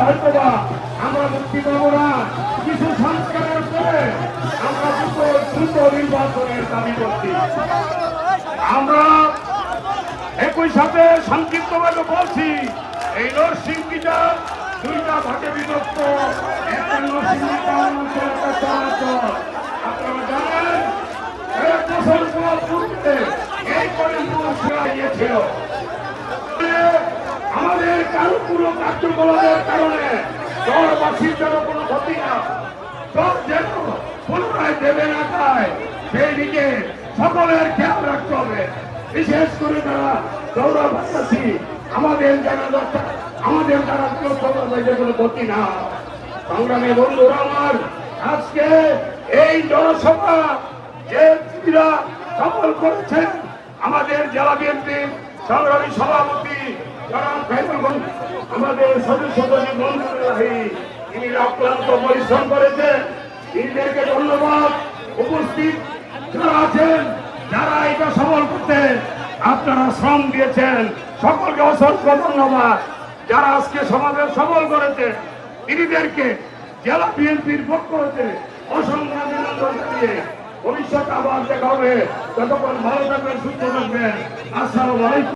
হয়তোবা আমরা মুক্তি পাবো না। কিছু সংস্কারের পরে আমরা দ্রুত নির্বাচনের দাবি করছি। আমরা একই সাথে সংক্ষিপ্তভাবে বলছি, এই নরসিংদীটা দুইটা ভাগে বিভক্ত। একটা নরসিংদী টাউন অঞ্চল, একটা চরাঞ্চল। আপনারা জানেন 1 বছর পূর্বে এই পরিমাণ গিয়েছিল। আমাদের পুরো কার্যকলাপের কারণে শহরবাসীর যেন কোনো ক্ষতি না, সব যেন পুনরায় দেবে না যায়, সেই দিকে সকলের খেয়াল রাখতে হবে। বিশেষ করে যারা দৌড়াবাসী, আমাদের যারা আমাদের দ্বারা কোনো ক্ষতি না। সংগ্রামী বন্ধুরা আমার, আজকে এই জনসভা যে সফল করেছেন আমাদের জেলা বিএনপির সংগ্রামী সভাপতি আমাদের সদস্য তিনি অক্লান্ত পরিশ্রম করেছেন। তিনদেরকে ধন্যবাদ। উপস্থিত যারা আছেন, যারা এটা সফল করতে আপনারা শ্রম দিয়েছেন, সকলকে অসংখ্য ধন্যবাদ। যারা আজকে সমাবেশ সফল করেছে তিনিদেরকে জেলা বিএনপির পক্ষ হতে অসংখ্য অভিনন্দন জানিয়ে ভবিষ্যৎ আবার দেখা হবে। ততক্ষণ ভালো থাকবেন, সুস্থ থাকবেন। আসসালামু আলাইকুম।